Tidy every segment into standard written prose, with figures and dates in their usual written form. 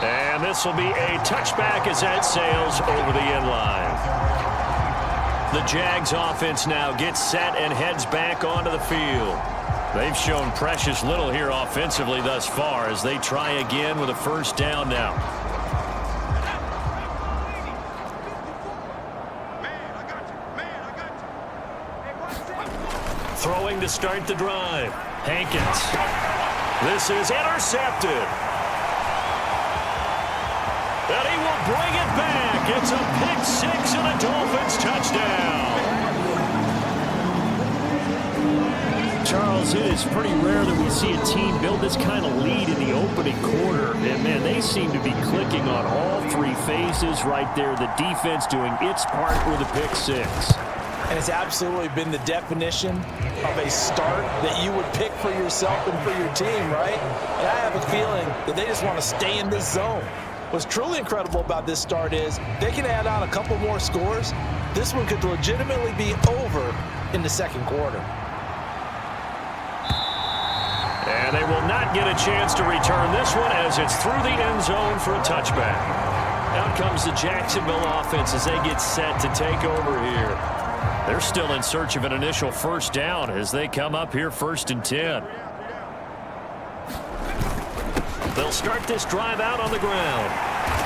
And this will be a touchback as that sails over the end line. The Jags offense now gets set and heads back onto the field. They've shown precious little here offensively thus far as they try again with a first down now. Throwing to start the drive. Hankins. This is intercepted. And he will bring it back. It's a pick six and a Dolphins touchdown. Charles, it is pretty rare that we see a team build this kind of lead in the opening quarter. And, man, they seem to be clicking on all three phases right there. The defense doing its part with a pick six. And it's absolutely been the definition of a start that you would pick for yourself and for your team, right? And I have a feeling that they just want to stay in this zone. What's truly incredible about this start is they can add on a couple more scores. This one could legitimately be over in the second quarter. And they will not get a chance to return this one as it's through the end zone for a touchback. Out comes the Jacksonville offense as they get set to take over here. They're still in search of an initial first down as they come up here 1st and 10. They'll start this drive out on the ground.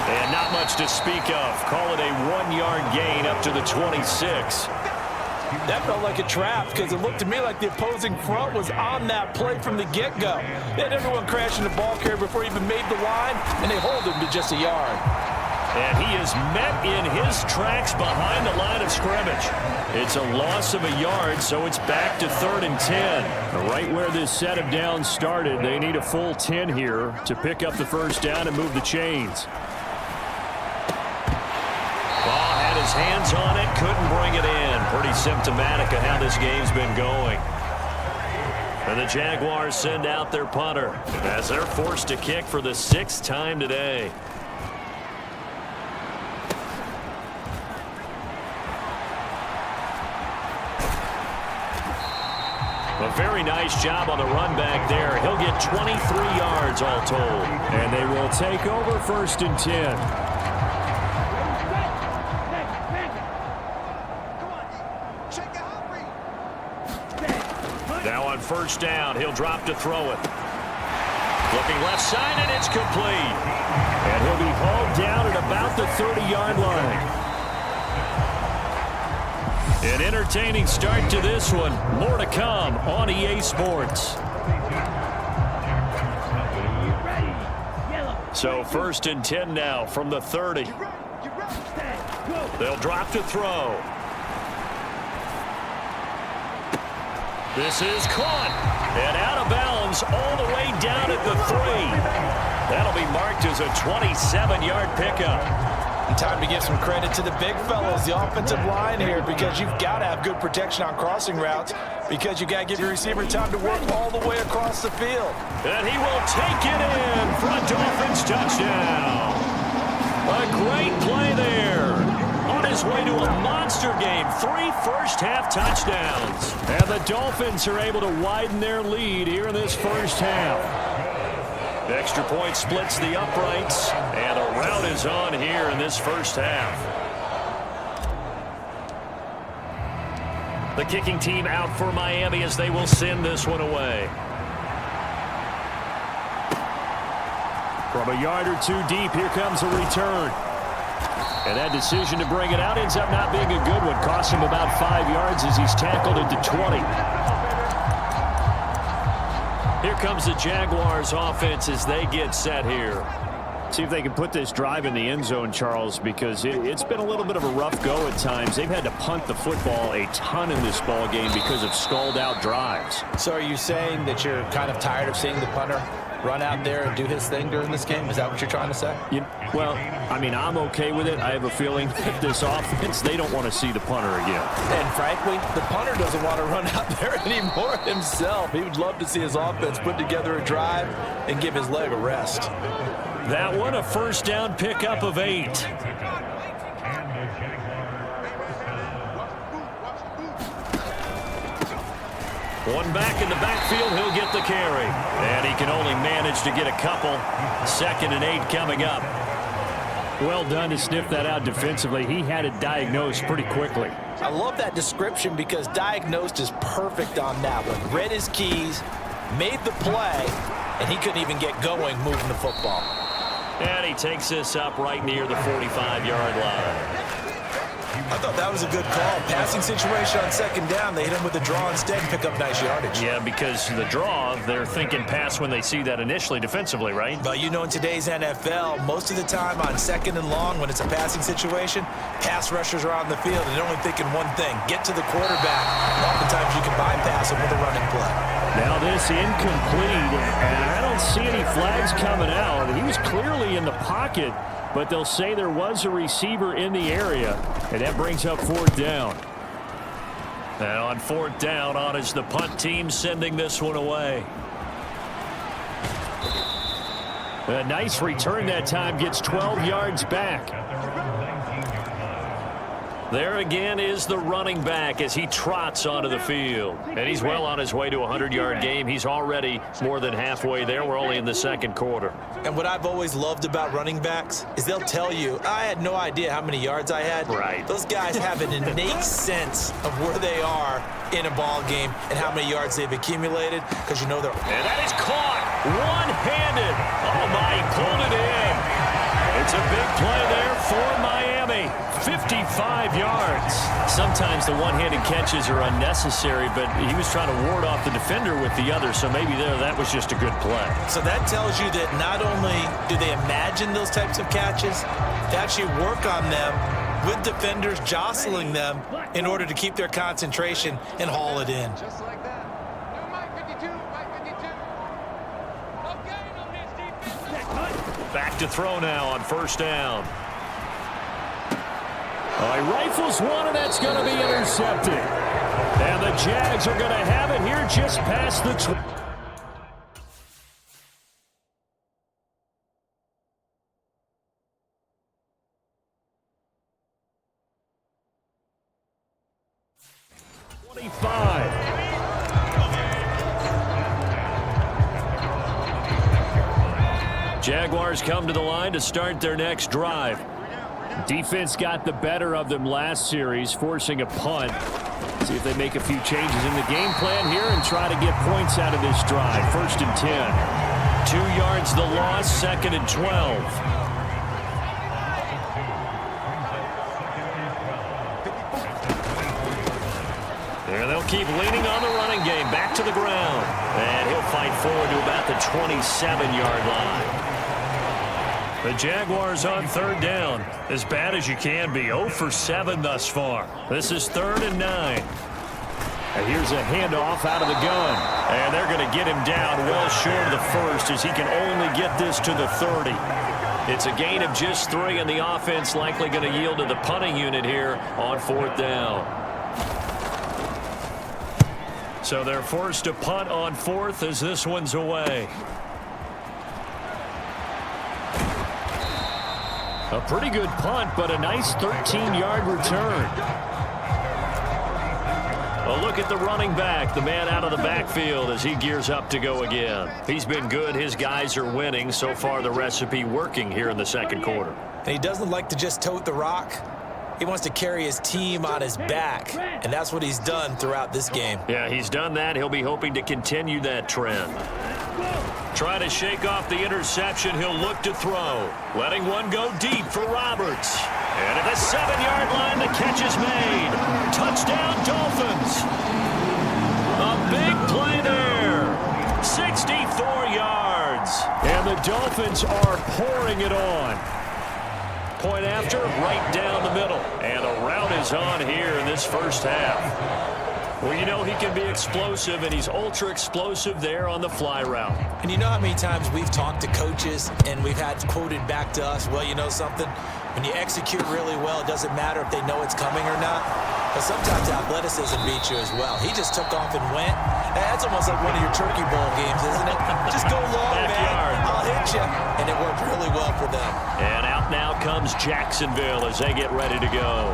And not much to speak of. Call it a 1-yard gain up to the 26. That felt like a trap because it looked to me like the opposing front was on that play from the get-go. They had everyone crashing the ball carrier before he even made the line, and they hold him to just a yard. And he is met in his tracks behind the line of scrimmage. It's a loss of a yard, so it's back to 3rd and 10. Right where this set of downs started, they need a full 10 here to pick up the first down and move the chains. Ball had his hands on it, couldn't bring it in. Pretty symptomatic of how this game's been going. And the Jaguars send out their punter as they're forced to kick for the 6th time today. A very nice job on the run back there. He'll get 23 yards all told. And they will take over 1st and 10. Now on first down, he'll drop to throw it. Looking left side, and it's complete. And he'll be hauled down at about the 30-yard line. An entertaining start to this one. More to come on EA Sports. So 1st and 10 now from the 30. They'll drop to throw. This is caught and out of bounds all the way down at the 3. That'll be marked as a 27-yard pickup. And time to give some credit to the big fellows, the offensive line here, because you've got to have good protection on crossing routes because you've got to give your receiver time to work all the way across the field. And he will take it in for a Dolphins touchdown. A great play there. On his way to a monster game, 3 first-half touchdowns. And the Dolphins are able to widen their lead here in this first half. The extra point splits the uprights, and a rout is on here in this first half. The kicking team out for Miami as they will send this one away. From a yard or 2 deep, here comes a return. And that decision to bring it out ends up not being a good one. Costs him about 5 yards as he's tackled at the 20. Here comes the Jaguars offense as they get set here. See if they can put this drive in the end zone, Charles, because it's been a little bit of a rough go at times. They've had to punt the football a ton in this ball game because of stalled-out drives. So are you saying that you're kind of tired of seeing the punter run out there and do his thing during this game? Is that what you're trying to say? Well, I mean, I'm okay with it. I have a feeling that this offense, they don't want to see the punter again. And frankly, the punter doesn't want to run out there anymore himself. He would love to see his offense put together a drive and give his leg a rest. That one, a first down pickup of 8. One back in the backfield, he'll get the carry. And he can only manage to get a couple. 2nd and 8 coming up. Well done to sniff that out defensively. He had it diagnosed pretty quickly. I love that description because diagnosed is perfect on that one. Read his keys, made the play, and he couldn't even get going moving the football. And he takes this up right near the 45-yard line. I thought that was a good call. Passing situation on 2nd down. They hit him with the draw instead and pick up nice yardage. Yeah, because the draw, they're thinking pass when they see that initially defensively, right? But you know, in today's NFL, most of the time on 2nd and long, when it's a passing situation, pass rushers are on the field and they're only thinking one thing, get to the quarterback. Oftentimes you can bypass him with a running play. Now this incomplete, and I don't see any flags coming out. He was clearly in the pocket, but they'll say there was a receiver in the area, and that brings up 4th down. And on 4th down, on is the punt team sending this one away. A nice return that time, gets 12 yards back. There again is the running back as he trots onto the field. And he's well on his way to a 100-yard game. He's already more than halfway there. We're only in the 2nd quarter. And what I've always loved about running backs is they'll tell you, I had no idea how many yards I had. Right. Those guys have an innate sense of where they are in a ball game and how many yards they've accumulated because you know they're... And that is caught one-handed. Oh, my, he pulled it in. It's a big play there for Miami. 55 yards. Sometimes the one-handed catches are unnecessary, but he was trying to ward off the defender with the other, so maybe that was just a good play. So that tells you that not only do they imagine those types of catches, they actually work on them with defenders jostling them in order to keep their concentration and haul it in. Just like that. No, Mike 52, Mike 52. Okay, no hits, defense. Back to throw now on 1st down. He rifles one, and that's going to be intercepted. And the Jags are going to have it here just past the 20. Jaguars come to the line to start their next drive. Defense got the better of them last series, forcing a punt. See if they make a few changes in the game plan here and try to get points out of this drive. 1st and 10. 2 yards the loss, 2nd and 12. And they'll keep leaning on the running game. Back to the ground. And he'll fight forward to about the 27-yard line. The Jaguars on 3rd down. As bad as you can be. 0 for 7 thus far. This is 3rd and 9. And here's a handoff out of the gun. And they're going to get him down well short of the 1st as he can only get this to the 30. It's a gain of just 3, and the offense likely going to yield to the punting unit here on 4th down. So they're forced to punt on 4th as this one's away. A pretty good punt, but a nice 13-yard return. A look at the running back, the man out of the backfield as he gears up to go again. He's been good. His guys are winning. So far, the recipe working here in the 2nd quarter. And he doesn't like to just tote the rock. He wants to carry his team on his back, and that's what he's done throughout this game. Yeah, he's done that. He'll be hoping to continue that trend. Try to shake off the interception. He'll look to throw. Letting one go deep for Roberts. And at the 7-yard line, the catch is made. Touchdown, Dolphins. A big play there. 64 yards. And the Dolphins are pouring it on. Point after, right down the middle. And the route is on here in this 1st half. Well, you know he can be explosive, and he's ultra-explosive there on the fly route. And you know how many times we've talked to coaches and we've had quoted back to us, well, you know something? When you execute really well, it doesn't matter if they know it's coming or not. But sometimes athleticism beats you as well. He just took off and went. That's almost like one of your turkey bowl games, isn't it? Just go long, man. I'll hit you. And it worked really well for them. And out now comes Jacksonville as they get ready to go.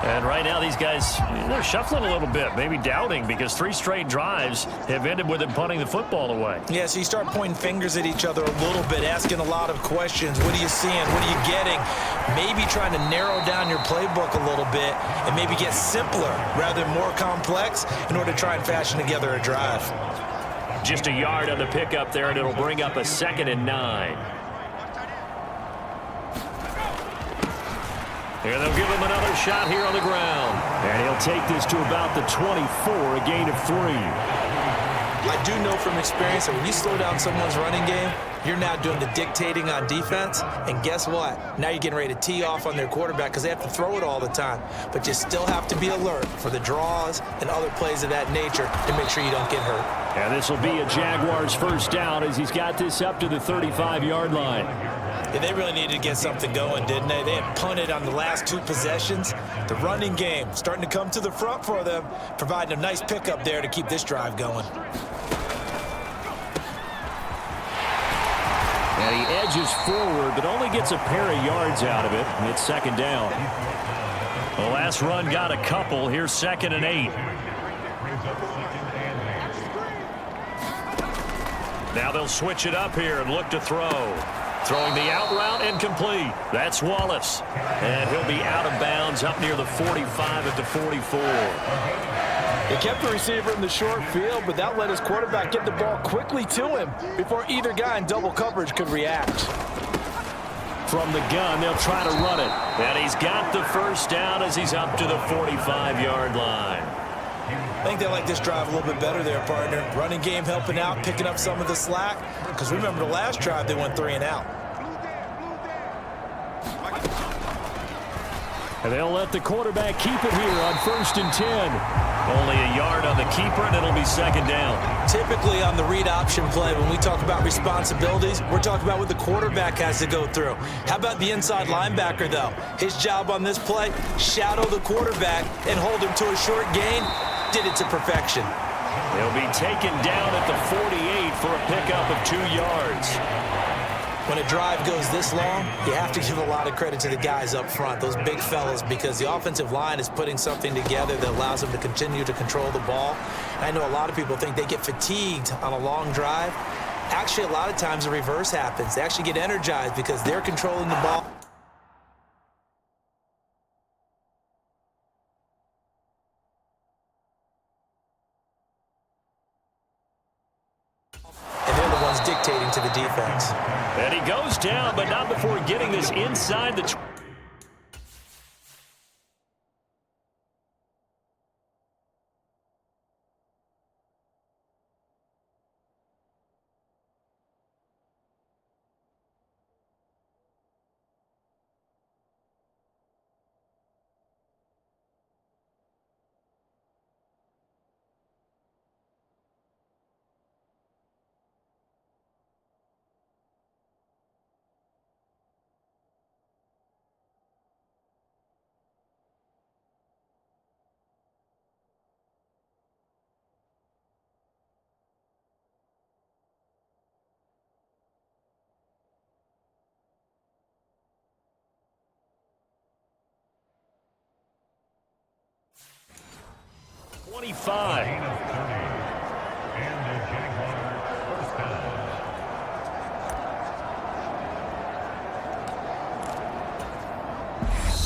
And right now these guys, they're shuffling a little bit, maybe doubting, because 3 straight drives have ended with them punting the football away. Yeah, so you start pointing fingers at each other a little bit, asking a lot of questions. What are you seeing? What are you getting? Maybe trying to narrow down your playbook a little bit and maybe get simpler rather than more complex in order to try and fashion together a drive. Just a yard on the pickup there, and it'll bring up a 2nd and 9. And they'll give him another shot here on the ground. And he'll take this to about the 24, a gain of 3. I do know from experience that when you slow down someone's running game, you're now doing the dictating on defense. And guess what? Now you're getting ready to tee off on their quarterback because they have to throw it all the time. But you still have to be alert for the draws and other plays of that nature to make sure you don't get hurt. And this will be a Jaguars first down as he's got this up to the 35-yard line. Yeah, they really needed to get something going, didn't they? They had punted on the last 2 possessions. The running game starting to come to the front for them, providing a nice pickup there to keep this drive going. And he edges forward, but only gets a pair of yards out of it. And it's 2nd down. The last run got a couple. Here's 2nd and 8. Now they'll switch it up here and look to throw. Throwing the out route, incomplete. That's Wallace. And he'll be out of bounds up near the 45 at the 44. They kept the receiver in the short field, but that let his quarterback get the ball quickly to him before either guy in double coverage could react. From the gun, they'll try to run it. And he's got the first down as he's up to the 45-yard line. I think they like this drive a little bit better there, partner. Running game helping out, picking up some of the slack. Because remember the last drive, they went 3 and out. And they'll let the quarterback keep it here on 1st and 10. Only a yard on the keeper, and it'll be 2nd down. Typically on the read option play, when we talk about responsibilities, we're talking about what the quarterback has to go through. How about the inside linebacker, though? His job on this play, shadow the quarterback and hold him to a short gain. Did it to perfection. He'll be taken down at the 48 for a pickup of 2 yards. When a drive goes this long, you have to give a lot of credit to the guys up front, those big fellas, because the offensive line is putting something together that allows them to continue to control the ball. I know a lot of people think they get fatigued on a long drive. Actually, a lot of times the reverse happens. They actually get energized because they're controlling the ball. And they're the ones dictating to the defense. And he goes down, but not before getting this inside the 20.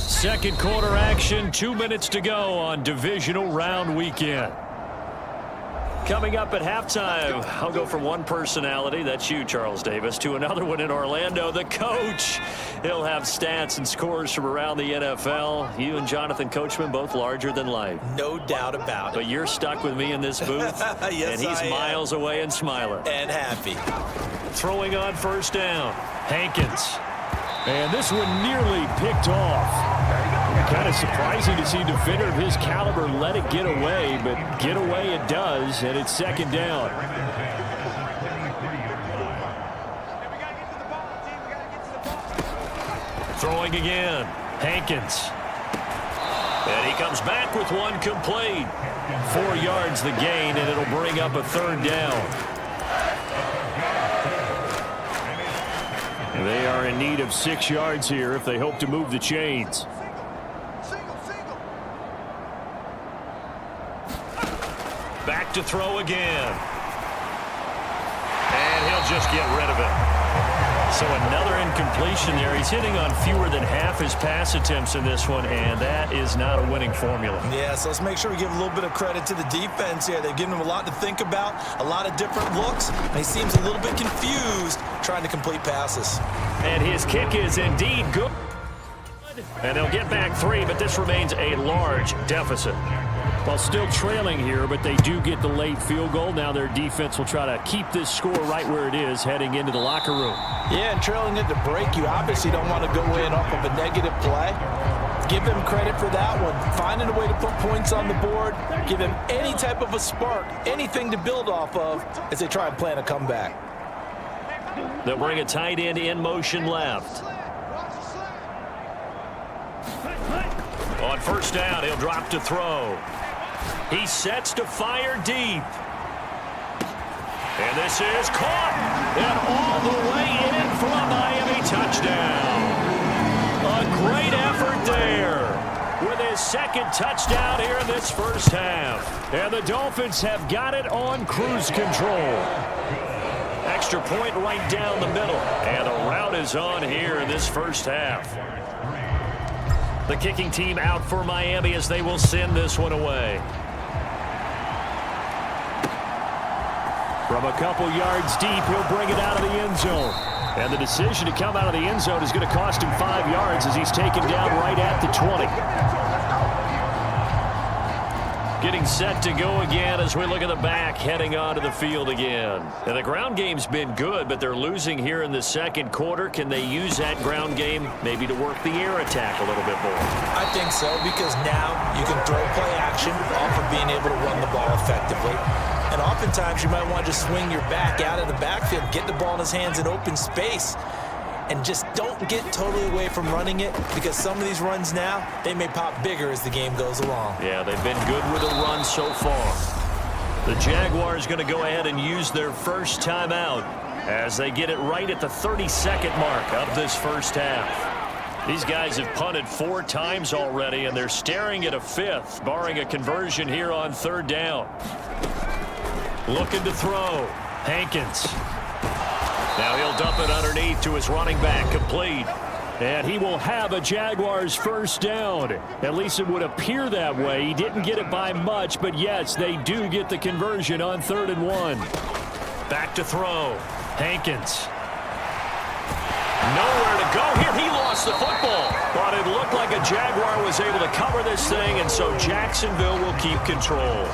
Second quarter action, 2 minutes to go on Divisional Round Weekend. Coming up at halftime, I'll go from one personality, that's you, Charles Davis, to another one in Orlando, the coach. He'll have stats and scores from around the NFL. You and Jonathan Coachman, both larger than life. No doubt about it. But you're stuck with me in this booth, yes, and he's miles away and smiling. And happy. Throwing on 1st down, Hankins. And this one nearly picked off. Kind of surprising to see a defender of his caliber let it get away, but get away it does, and it's 2nd down. Throwing again, Hankins. And he comes back with one complete. 4 yards the gain, and it'll bring up a 3rd down. They are in need of 6 yards here if they hope to move the chains. Back to throw again. And he'll just get rid of it. So another incompletion there. He's hitting on fewer than half his pass attempts in this one, and that is not a winning formula. Yeah, so let's make sure we give a little bit of credit to the defense here. They've given him a lot to think about, a lot of different looks, and he seems a little bit confused trying to complete passes. And his kick is indeed good. And they'll get back 3, but this remains a large deficit. Well, still trailing here, but they do get the late field goal. Now their defense will try to keep this score right where it is heading into the locker room. Yeah, and trailing at the break, you obviously don't want to go in off of a negative play. Give them credit for that one. Finding a way to put points on the board, give them any type of a spark, anything to build off of as they try and plan a comeback. They'll bring a tight end in motion left. On first down, he'll drop to throw. He sets to fire deep. And this is caught. And all the way in for a Miami touchdown. A great effort there with his second touchdown here in this first half. And the Dolphins have got it on cruise control. Extra point right down the middle. And the route is on here in this first half. The kicking team out for Miami as they will send this one away. From a couple yards deep, he'll bring it out of the end zone. And the decision to come out of the end zone is going to cost him 5 yards as he's taken down right at the 20. Getting set to go again as we look at the back heading onto the field again. And the ground game's been good, but they're losing here in the second quarter. Can they use that ground game maybe to work the air attack a little bit more? I think so, because now you can throw play action off of being able to run the ball effectively. And oftentimes you might want to just swing your back out of the backfield, get the ball in his hands in open space, and just don't get totally away from running it, because some of these runs now, they may pop bigger as the game goes along. Yeah, they've been good with a run so far. The Jaguars going to go ahead and use their first timeout as they get it right at the 30-second mark of this first half. These guys have punted 4 times already, and they're staring at a 5th, barring a conversion here on third down. Looking to throw. Hankins. Now he'll dump it underneath to his running back, complete. And he will have a Jaguars first down. At least it would appear that way. He didn't get it by much, but yes, they do get the conversion on 3rd and 1. Back to throw. Hankins. Nowhere to go here. He lost the football. But it looked like a Jaguar was able to cover this thing, and so Jacksonville will keep control.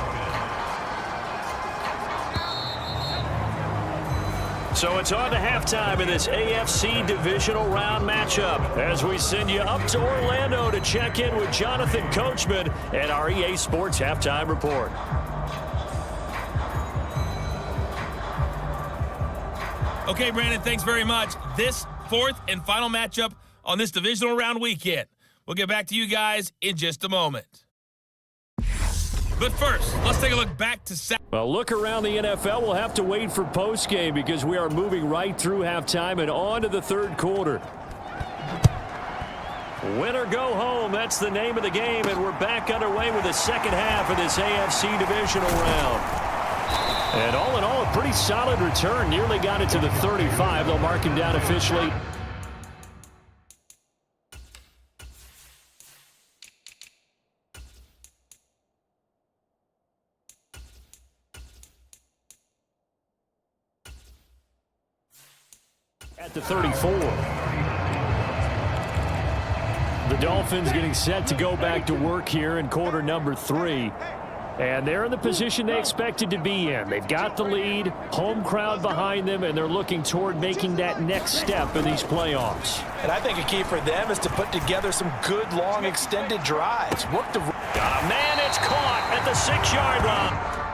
So it's on to halftime in this AFC Divisional Round matchup as we send you up to Orlando to check in with Jonathan Coachman and our EA Sports Halftime Report. Okay, Brandon, thanks very much. This 4th and final matchup on this Divisional Round weekend. We'll get back to you guys in just a moment. But first, let's take a look back to Saturday. Well, look around the NFL. We'll have to wait for postgame because we are moving right through halftime and on to the 3rd quarter. Win or go home, that's the name of the game, and we're back underway with the second half of this AFC Divisional Round. And all in all, a pretty solid return. Nearly got it to the 35. They'll mark him down officially. At the 34. The Dolphins getting set to go back to work here in quarter number 3. And they're in the position they expected to be in. They've got the lead, home crowd behind them, and they're looking toward making that next step in these playoffs. And I think a key for them is to put together some good, long, extended drives. Work the... Got a man, it's caught at the 6-yard line.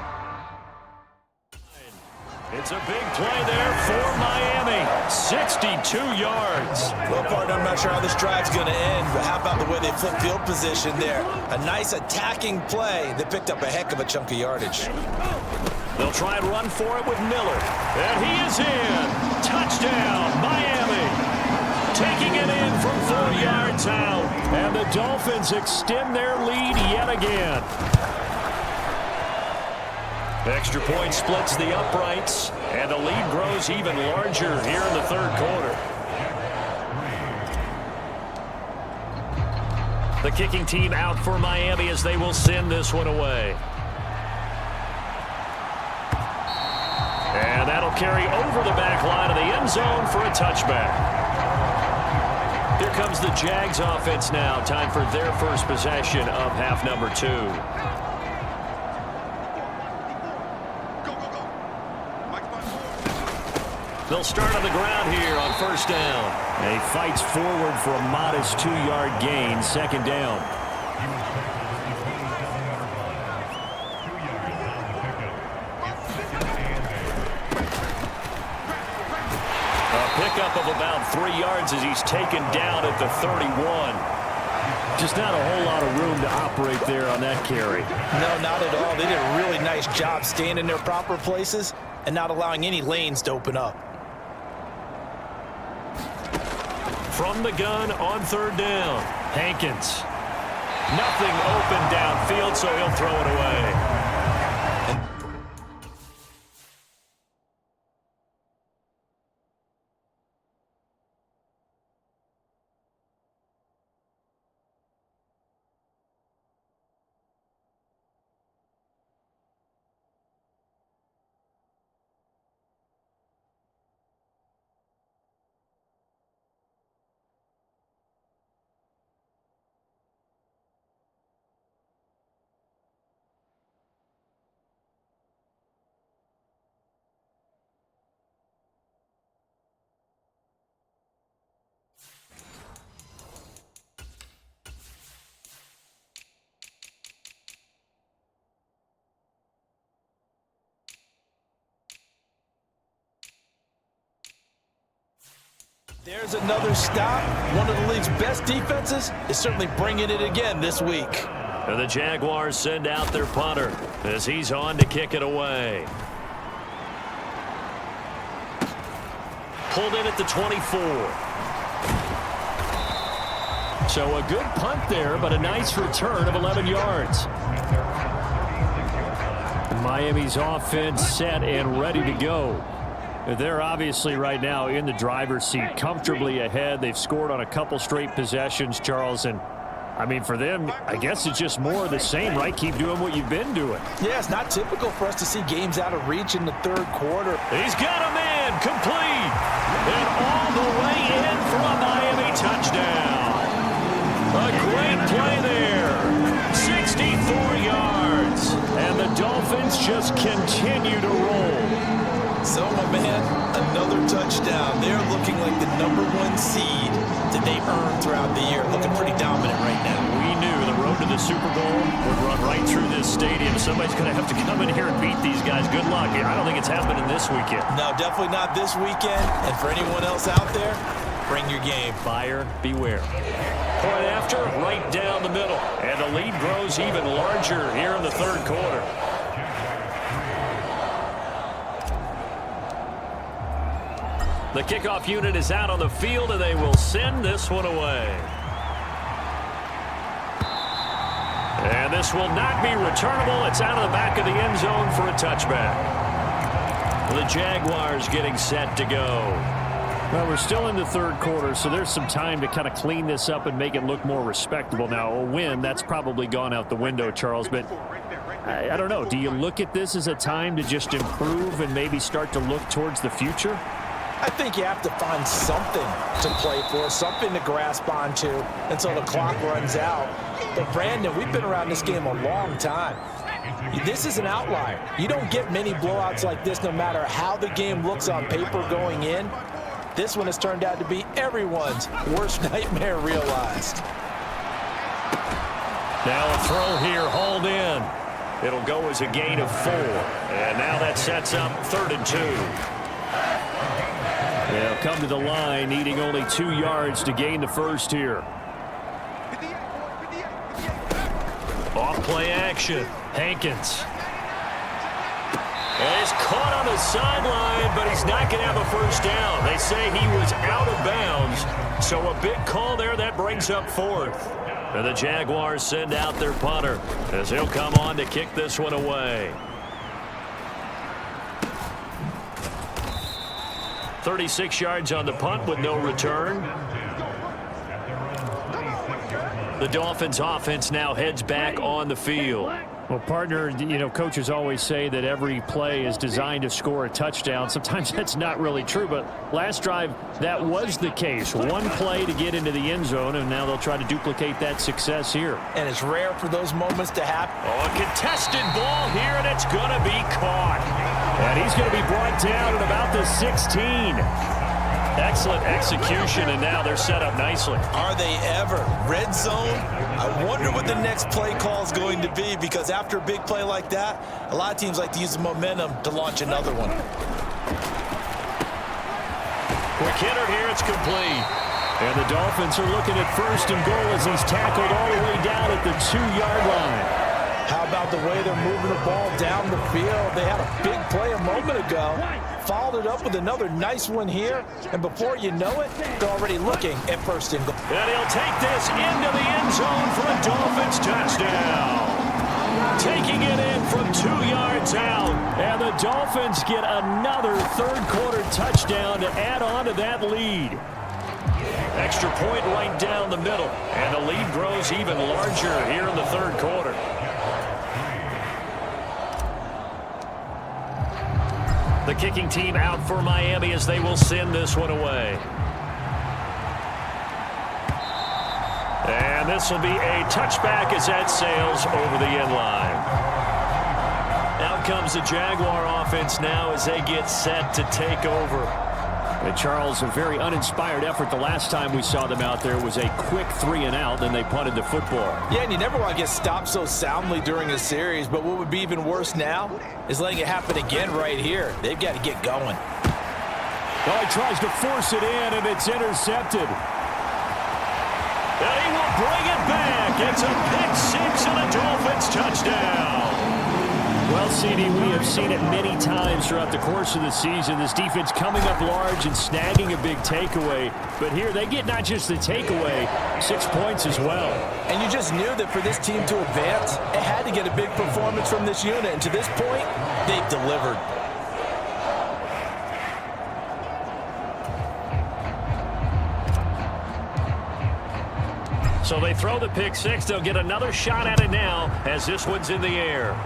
It's a big play there for Miami. 62 yards. Well, partner, I'm not sure how this drive's going to end, but how about the way they flip field position there? A nice attacking play. They picked up a heck of a chunk of yardage. They'll try and run for it with Miller. And he is in. Touchdown, Miami. Taking it in from 4 yards out. And the Dolphins extend their lead yet again. Extra point splits the uprights, and the lead grows even larger here in the third quarter. The kicking team out for Miami as they will send this one away. And that'll carry over the back line of the end zone for a touchback. Here comes the Jags offense now. Time for their first possession of half number 2. They'll start on the ground here on first down. And he fights forward for a modest 2-yard gain, second down. Pickup of about 3 yards as he's taken down at the 31. Just not a whole lot of room to operate there on that carry. No, not at all. They did a really nice job staying in their proper places and not allowing any lanes to open up. From the gun on third down, Hankins. nothing open downfield, so he'll throw it away. There's another stop. One of the league's best defenses is certainly bringing it again this week. And the Jaguars send out their punter as he's on to kick it away. Pulled in at the 24. So a good punt there, but a nice return of 11 yards. Miami's offense set and ready to go. They're obviously right now in the driver's seat, comfortably ahead. They've scored on a couple straight possessions, Charles. And, I mean, for them, I guess it's just more of the same, right? Keep doing what you've been doing. Yeah, it's not typical for us to see games out of reach in the third quarter. He's got a man complete. And all the way in for a Miami touchdown. A great play there. 64 yards. And the Dolphins just continue to roll. So, my man, another touchdown. They're looking like the #1 seed that they earned throughout the year. Looking pretty dominant right now. We knew the road to the Super Bowl would run right through this stadium. Somebody's going to have to come in here and beat these guys. Good luck. I don't think it's happening this weekend. No, definitely not this weekend. And for anyone else out there, bring your game. Buyer beware. Point after, right down the middle. And the lead grows even larger here in the third quarter. The kickoff unit is out on the field, and they will send this one away. And this will not be returnable. It's out of the back of the end zone for a touchback. The Jaguars getting set to go. Well, we're still in the third quarter, so there's some time to kind of clean this up and make it look more respectable. Now, a win, that's probably gone out the window, Charles, but I don't know. Do you look at this as a time to just improve and maybe start to look towards the future? I think you have to find something to play for, something to grasp onto until the clock runs out. But, Brandon, we've been around this game a long time. This is an outlier. You don't get many blowouts like this no matter how the game looks on paper going in. This one has turned out to be everyone's worst nightmare realized. Now a throw here, hauled in. It'll go as a gain of 4. And now that sets up 3rd and 2. They'll come to the line, needing only 2 yards to gain the first here. Off play action. Hankins. And he's caught on the sideline, but he's not going to have a first down. They say he was out of bounds, so a big call there that brings up 4th. And the Jaguars send out their punter as he'll come on to kick this one away. 36 yards on the punt with no return. The Dolphins offense now heads back on the field. Well, partner, you know, coaches always say that every play is designed to score a touchdown. Sometimes that's not really true, but last drive, that was the case. One play to get into the end zone, and now they'll try to duplicate that success here. And it's rare for those moments to happen. Oh, a contested ball here, and it's going to be caught. And he's going to be brought down at about the 16. Excellent execution, and now they're set up nicely. Are they ever? Red zone? I wonder what the next play call is going to be, because after a big play like that, a lot of teams like to use the momentum to launch another one. Quick hitter here, it's complete. And the Dolphins are looking at 1st and goal as he's tackled all the way down at the 2-yard line. How about the way they're moving the ball down the field? They had a big play a moment ago, followed it up with another nice one here, and before you know it, they're already looking at 1st and goal. And he'll take this into the end zone for a Dolphins touchdown. Taking it in from 2 yards out, and the Dolphins get another third-quarter touchdown to add on to that lead. Extra point right down the middle, and the lead grows even larger here in the third quarter. The kicking team out for Miami as they will send this one away. And this will be a touchback as that sails over the end line. Out comes the Jaguar offense now as they get set to take over. And Charles, a very uninspired effort the last time we saw them out there was a quick 3-and-out, then they punted the football. Yeah, and you never want to get stopped so soundly during a series, but what would be even worse now is letting it happen again right here. They've got to get going. Oh, he tries to force it in, and it's intercepted. And he will bring it back. It's a pick-6 and a Dolphins touchdown. Well, CD, we have seen it many times throughout the course of the season. This defense coming up large and snagging a big takeaway. But here, they get not just the takeaway, 6 points as well. And you just knew that for this team to advance, it had to get a big performance from this unit. And to this point, they've delivered. So they throw the pick-6. They'll get another shot at it now as this one's in the air.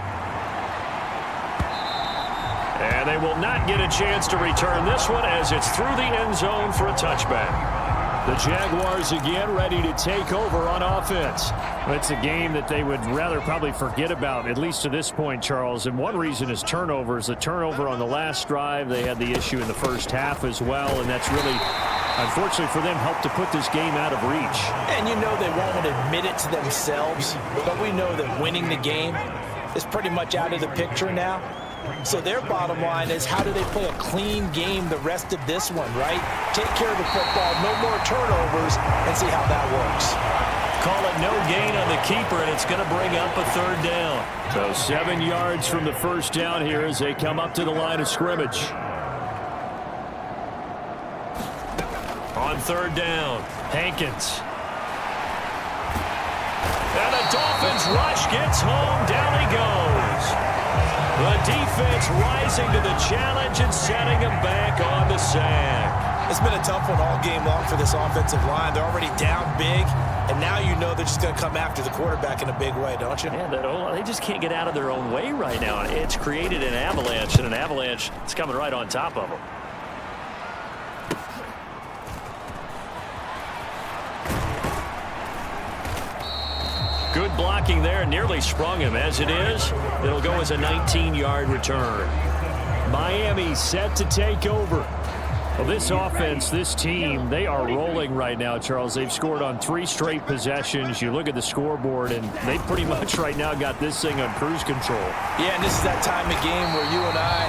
And they will not get a chance to return this one as it's through the end zone for a touchback. The Jaguars again ready to take over on offense. It's a game that they would rather probably forget about, at least to this point, Charles. And one reason is turnovers. The turnover on the last drive, they had the issue in the first half as well. And that's really, unfortunately for them, helped to put this game out of reach. And you know they won't admit it to themselves, but we know that winning the game is pretty much out of the picture now. So their bottom line is, how do they play a clean game the rest of this one, right? Take care of the football, no more turnovers, and see how that works. Call it no gain on the keeper, and it's going to bring up a 3rd down. So 7 yards from the first down here as they come up to the line of scrimmage. On 3rd down, Hankins. And the Dolphins rush gets home. Down he goes. The defense rising to the challenge and setting him back on the sack. It's been a tough one all game long for this offensive line. They're already down big, and now you know they're just going to come after the quarterback in a big way, don't you? Yeah, they just can't get out of their own way right now. It's created an avalanche, and an avalanche is coming right on top of them. Good blocking there, nearly sprung him. As it is, it'll go as a 19-yard return. Miami set to take over. Well, this offense, this team, they are rolling right now, Charles. They've scored on 3 straight possessions. You look at the scoreboard, and they pretty much right now got this thing on cruise control. Yeah, and this is that time of game where you and I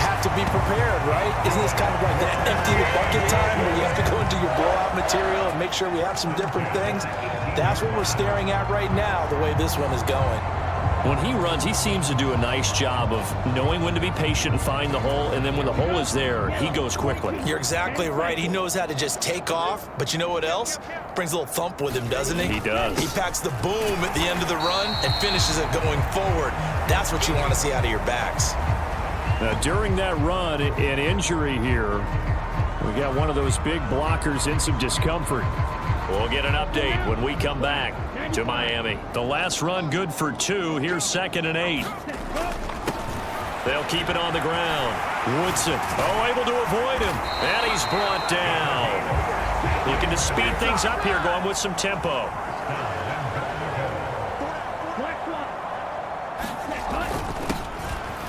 have to be prepared, right? Isn't this kind of like that empty the bucket time where you have to go into your blowout material and make sure we have some different things? That's what we're staring at right now, the way this one is going. When he runs, he seems to do a nice job of knowing when to be patient and find the hole, and then when the hole is there, he goes quickly. You're exactly right. He knows how to just take off, but you know what else? Brings a little thump with him, doesn't he? He does. He packs the boom at the end of the run and finishes it going forward. That's what you want to see out of your backs. Now, during that run, an injury here. We got one of those big blockers in some discomfort. We'll get an update when we come back to Miami. The last run good for 2. Here's 2nd and 8. They'll keep it on the ground. Woodson, able to avoid him. And he's brought down. Looking to speed things up here, going with some tempo.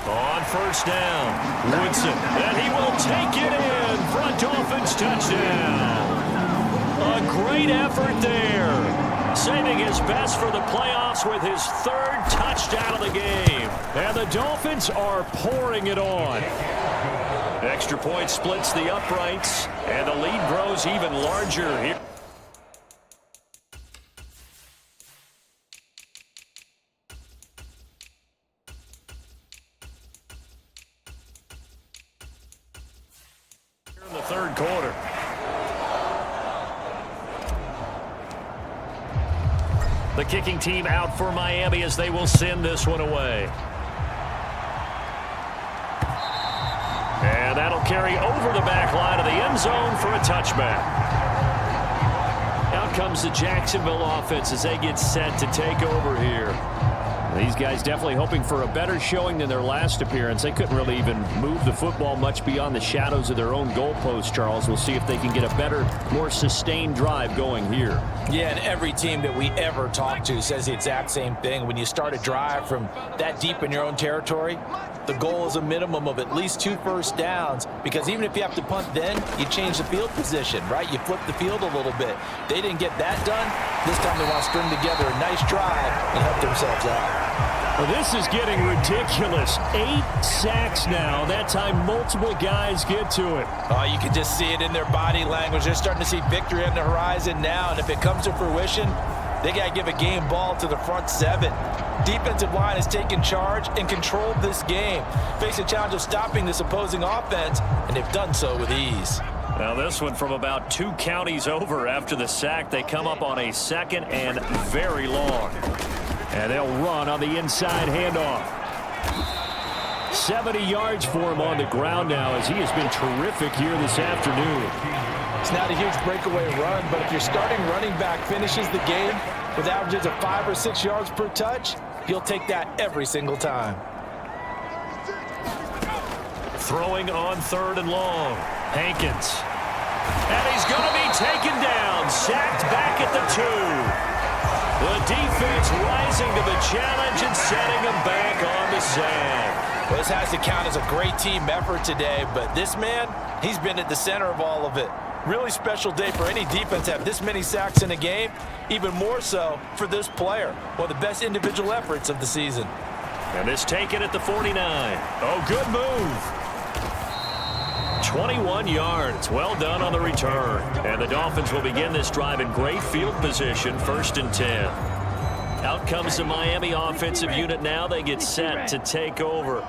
On 1st down, Woodson, and he will take it in for a Dolphins touchdown. A great effort there, saving his best for the playoffs with his 3rd touchdown of the game. And the Dolphins are pouring it on. Extra point splits the uprights, and the lead grows even larger here. In the 3rd quarter. The kicking team out for Miami as they will send this one away. And that'll carry over the back line of the end zone for a touchback. Out comes the Jacksonville offense as they get set to take over here. These guys definitely hoping for a better showing than their last appearance. They couldn't really even move the football much beyond the shadows of their own goalpost, Charles. We'll see if they can get a better, more sustained drive going here. Yeah, and every team that we ever talk to says the exact same thing. When you start a drive from that deep in your own territory, the goal is a minimum of at least 2 first downs, because even if you have to punt then, you change the field position, right? You flip the field a little bit. They didn't get that done. This time they want to string together a nice drive and help themselves out. Well, this is getting ridiculous. 8 sacks now. That time multiple guys get to it. Oh, you can just see it in their body language. They're starting to see victory on the horizon now, and if it comes to fruition, they got to give a game ball to the front 7. Defensive line has taken charge and controlled this game. Face a challenge of stopping this opposing offense, and they've done so with ease. Now this one from about 2 counties over after the sack. They come up on a 2nd and very long. And they'll run on the inside handoff. 70 yards for him on the ground now as he has been terrific here this afternoon. It's not a huge breakaway run, but if your starting running back finishes the game with averages of 5 or 6 yards per touch, he'll take that every single time. Throwing on 3rd and long. Hankins. And he's going to be taken down. Sacked back at the 2. The defense rising to the challenge and setting him back on the sand. Well, this has to count as a great team effort today, but this man, he's been at the center of all of it. Really special day for any defense to have this many sacks in a game, even more so for this player. One of the best individual efforts of the season. And this taken at the 49. Oh, good move. 21 yards. Well done on the return. And the Dolphins will begin this drive in great field position, 1st and 10. Out comes the Miami offensive unit now. They get set to take over.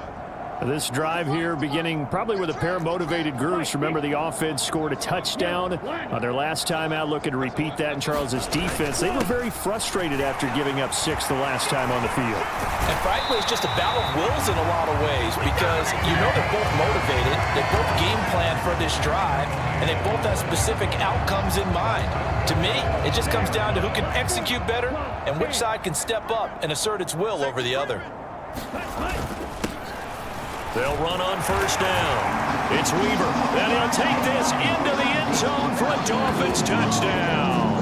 This drive here beginning probably with a pair of motivated groups. Remember, the offense scored a touchdown on their last time out. Looking to repeat that in Charles's defense. They were very frustrated after giving up 6 the last time on the field. And frankly, it's just a battle of wills in a lot of ways, because you know they're both motivated. They both game plan for this drive, and they both have specific outcomes in mind. To me, it just comes down to who can execute better and which side can step up and assert its will over the other. They'll run on 1st down. It's Weaver. And he'll take this into the end zone for a Dolphins touchdown.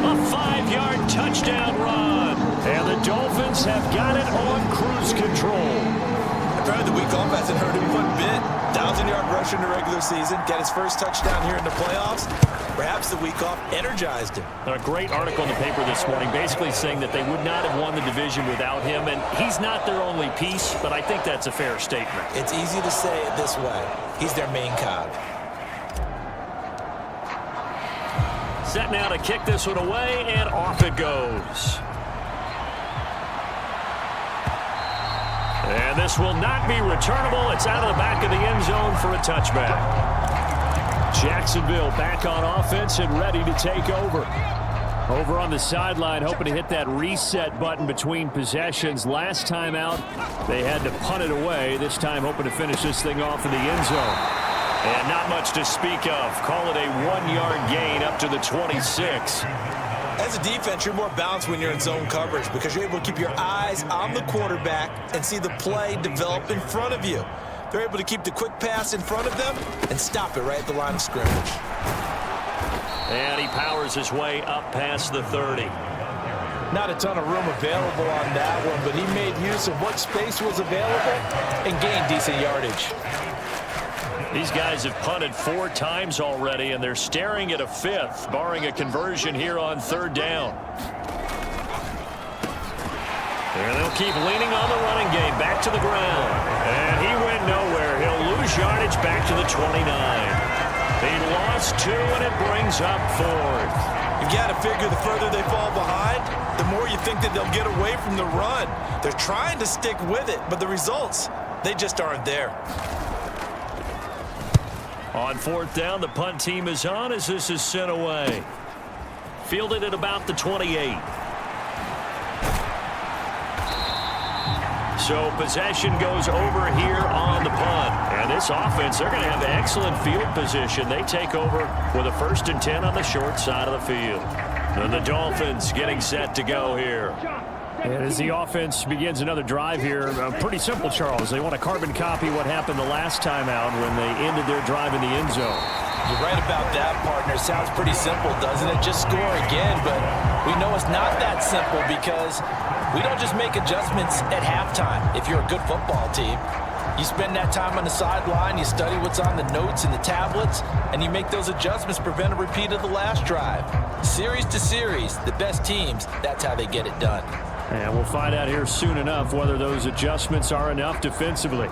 A 5-yard touchdown run. And the Dolphins have got it on cruise control. Apparently the week off hasn't hurt him one bit. 1,000-yard rusher in the regular season. Got his first touchdown here in the playoffs. Perhaps the week off energized him. A great article in the paper this morning basically saying that they would not have won the division without him, and he's not their only piece, but I think that's a fair statement. It's easy to say it this way. He's their main cog. Set now to kick this one away, and off it goes. And this will not be returnable. It's out of the back of the end zone for a touchback. Jacksonville back on offense and ready to take over. Over on the sideline, hoping to hit that reset button between possessions. Last time out, they had to punt it away. This time, hoping to finish this thing off in the end zone. And not much to speak of. Call it a 1-yard gain up to the 26. As a defense, you're more balanced when you're in zone coverage because you're able to keep your eyes on the quarterback and see the play develop in front of you. They're able to keep the quick pass in front of them and stop it right at the line of scrimmage. And he powers his way up past the 30. Not a ton of room available on that one, but he made use of what space was available and gained decent yardage. These guys have punted 4 times already, and they're staring at a 5th, barring a conversion here on 3rd down. And they'll keep leaning on the running game back to the ground. And he went nowhere. He'll lose yardage back to the 29. He lost 2, and it brings up 4th. You got to figure the further they fall behind, the more you think that they'll get away from the run. They're trying to stick with it, but the results, they just aren't there. On 4th down, the punt team is on as this is sent away. Fielded at about the 28. So possession goes over here on the punt. And this offense, they're going to have excellent field position. They take over with a 1st and 10 on the short side of the field. And the Dolphins getting set to go here. And as the offense begins another drive here, pretty simple, Charles. They want to carbon copy what happened the last time out when they ended their drive in the end zone. You're right about that, partner. Sounds pretty simple, doesn't it? Just score again, but we know it's not that simple because we don't just make adjustments at halftime. If you're a good football team, you spend that time on the sideline, you study what's on the notes and the tablets, and you make those adjustments, prevent a repeat of the last drive. Series to series, the best teams, that's how they get it done. And we'll find out here soon enough whether those adjustments are enough defensively.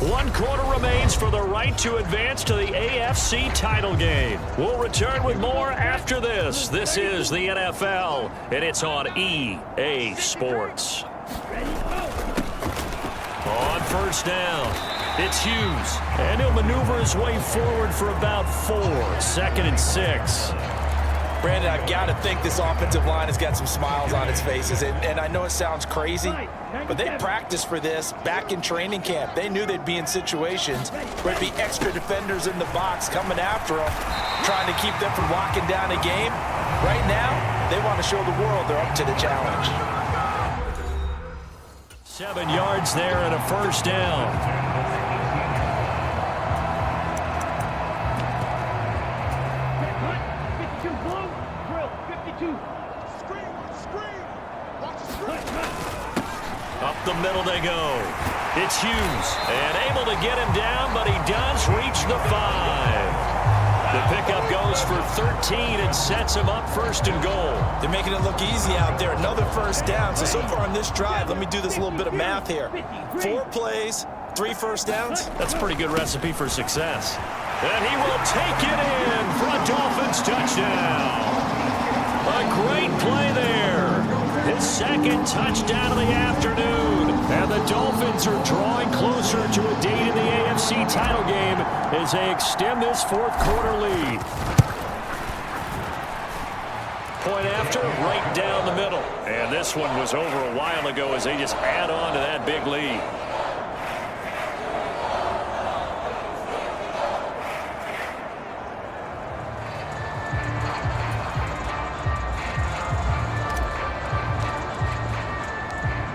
One quarter remains for the right to advance to the AFC title game. We'll return with more after this. This is the NFL, and it's on EA Sports. On 1st down. It's Hughes, and he'll maneuver his way forward for about 4. 2nd and 6. Brandon, I've got to think this offensive line has got some smiles on its faces, and I know it sounds crazy, but they practiced for this back in training camp. They knew they'd be in situations where there'd be extra defenders in the box coming after them, trying to keep them from locking down a game. Right now, they want to show the world they're up to the challenge. 7 yards there and a 1st down. Up the middle they go. It's Hughes, and able to get him down, but he does reach the 5. The pickup goes for 13 and sets him up 1st and goal. They're making it look easy out there. Another 1st down. So far on this drive, let me do this little bit of math here. 4 plays, 3 1st downs. That's a pretty good recipe for success. And he will take it in for a Dolphins touchdown. A great play there. His 2nd touchdown of the afternoon. And the Dolphins are drawing closer to a date in the AFC title game as they extend this 4th quarter lead. Point after, right down the middle. And this one was over a while ago as they just add on to that big lead.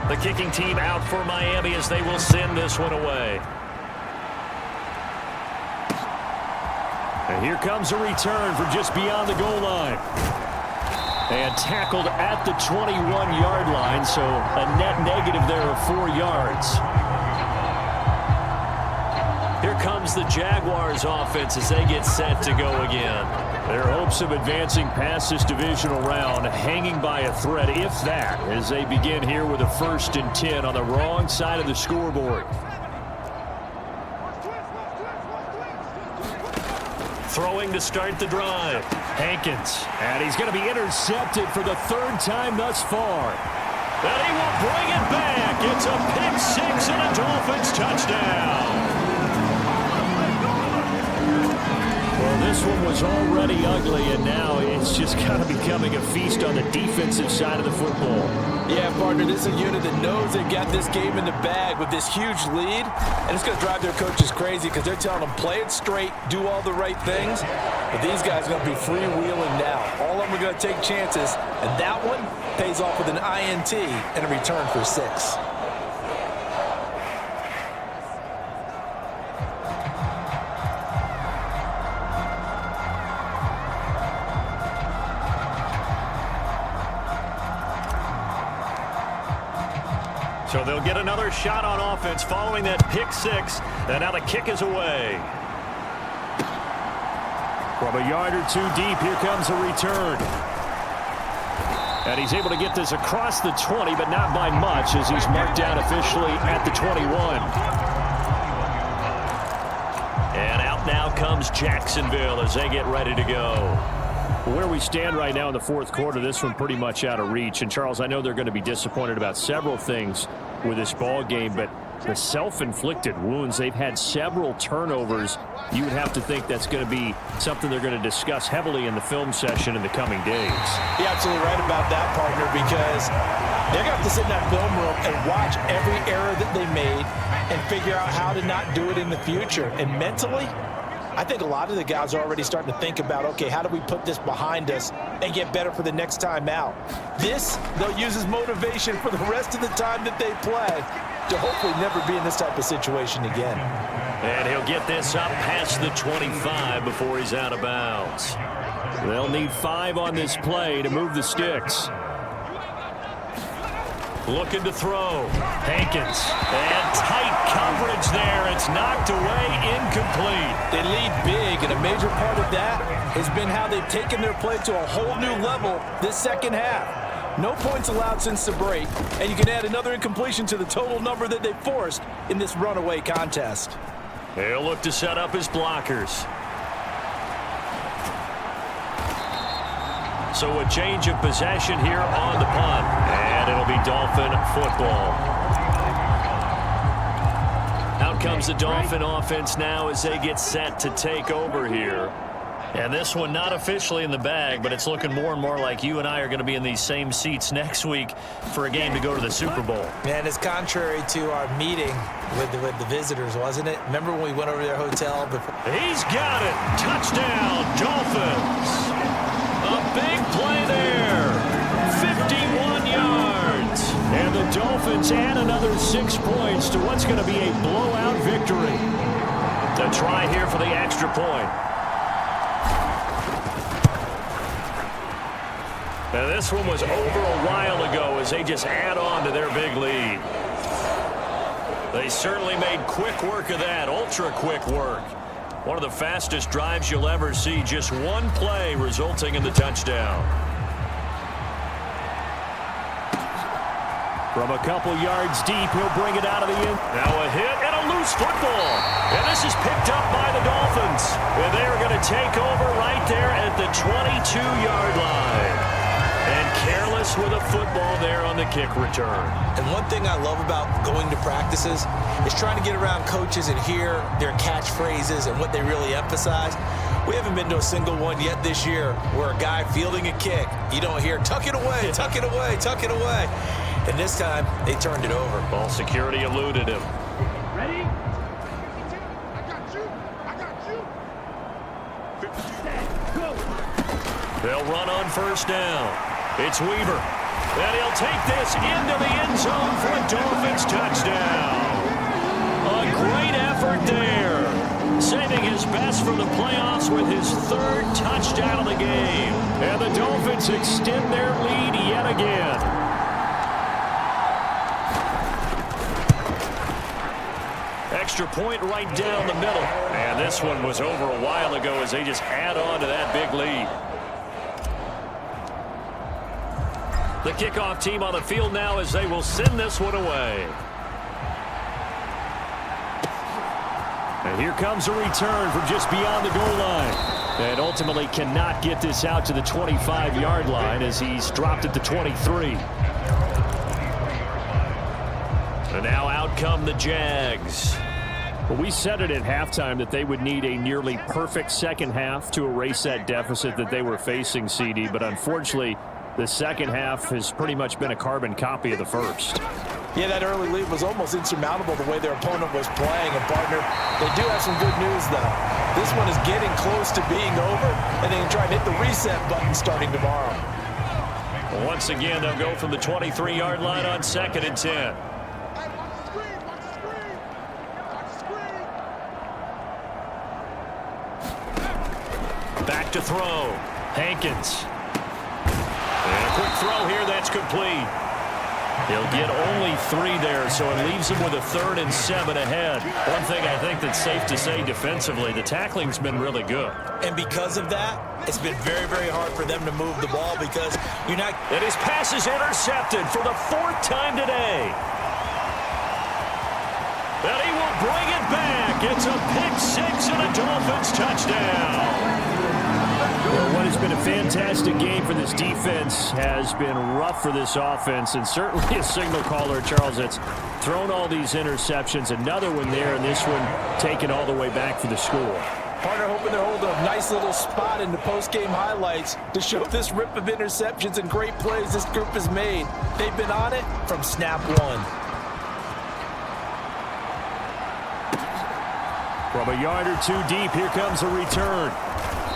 The kicking team out for Miami as they will send this one away. And here comes a return from just beyond the goal line. And tackled at the 21-yard line, so a net negative there of 4 yards. Here comes the Jaguars offense as they get set to go again. Their hopes of advancing past this divisional round hanging by a thread, if that, as they begin here with a 1st and 10 on the wrong side of the scoreboard. Throwing to start the drive. Hankins, and he's going to be intercepted for the 3rd time thus far. And he will bring it back. It's a pick 6 and a Dolphins touchdown. Well, this this one was already ugly, and now it's just kind of becoming a feast on the defensive side of the football. Yeah, partner, this is a unit that knows they've got this game in the bag with this huge lead, and it's going to drive their coaches crazy because they're telling them play it straight, do all the right things, but these guys are going to be freewheeling now. All of them are going to take chances, and that one pays off with an INT and a return for 6. So they'll get another shot on offense following that pick 6. And now the kick is away. From a yard or 2 deep, here comes a return. And he's able to get this across the 20, but not by much, as he's marked down officially at the 21. And out now comes Jacksonville as they get ready to go. Where we stand right now in the fourth quarter, this one pretty much out of reach. And, Charles, I know they're going to be disappointed about several things with this ball game, but the self-inflicted wounds, they've had several turnovers. You would have to think that's going to be something they're going to discuss heavily in the film session in the coming days. You're absolutely right about that, partner, because they're going to have to sit in that film room and watch every error that they made and figure out how to not do it in the future. And mentally, I think a lot of the guys are already starting to think about, okay, how do we put this behind us and get better for the next time out? This, they'll use as motivation for the rest of the time that they play to hopefully never be in this type of situation again. And he'll get this up past the 25 before he's out of bounds. They'll need 5 on this play to move the sticks. Looking to throw. Hankins. And tight coverage there. It's knocked away, incomplete. They lead big, and a major part of that has been how they've taken their play to a whole new level this second half. No points allowed since the break, and you can add another incompletion to the total number that they forced in this runaway contest. He'll look to set up his blockers. So a change of possession here on the punt. And it'll be Dolphin football. Out comes the Dolphin offense now as they get set to take over here. And this one not officially in the bag, but it's looking more and more like you and I are going to be in these same seats next week for a game to go to the Super Bowl. Man, it's contrary to our meeting with the visitors, wasn't it? Remember when we went over to their hotel before? He's got it. Touchdown, Dolphins. A big play there. 51 yards. And the Dolphins add another 6 points to what's going to be a blowout victory. The try here for the extra point. Now this one was over a while ago as they just add on to their big lead. They certainly made quick work of that, ultra quick work. One of the fastest drives you'll ever see, just one play resulting in the touchdown. From a couple yards deep, he'll bring it out of the end. Now a hit and a loose football. And this is picked up by the Dolphins. And they're going to take over right there at the 22-yard line. And careless with a football there on the kick return. And one thing I love about going to practices is trying to get around coaches and hear their catchphrases and what they really emphasize. We haven't been to a single one yet this year where a guy fielding a kick, you don't hear, tuck it away, tuck it away, tuck it away. And this time, they turned it over. Ball security eluded him. Ready? I got you. I got you. Go. They'll run on first down. It's Weaver. And he'll take this into the end zone for a Dolphins touchdown. A great effort there. Saving his best for the playoffs with his 3rd touchdown of the game. And the Dolphins extend their lead yet again. Extra point right down the middle. And this one was over a while ago as they just add on to that big lead. The kickoff team on the field now as they will send this one away. And here comes a return from just beyond the goal line. And ultimately cannot get this out to the 25-yard line as he's dropped at the 23. And now out come the Jags. Well, we said it at halftime that they would need a nearly perfect second half to erase that deficit that they were facing, CD. But unfortunately, the second half has pretty much been a carbon copy of the first. Yeah, that early lead was almost insurmountable the way their opponent was playing. And, partner, they do have some good news, though. This one is getting close to being over, and they can try and hit the reset button starting tomorrow. Well, once again, they'll go from the 23-yard line on 2nd and 10. Back to throw. Hankins. And a quick throw here, that's complete. He'll get only 3 there, so it leaves him with a 3rd and 7 ahead. One thing I think that's safe to say defensively, the tackling's been really good. And because of that, it's been very, very hard for them to move the ball because you're not... And his pass is intercepted for the 4th time today. And he will bring it back. It's a pick 6 and a Dolphins touchdown. Well, what has been a fantastic game for this defense has been rough for this offense, and certainly a signal caller, Charles, that's thrown all these interceptions. Another one there, and this one taken all the way back for the score. Partner hoping they're holding a nice little spot in the post-game highlights to show this rip of interceptions and great plays this group has made. They've been on it from snap one. From a yard or 2 deep, here comes a return.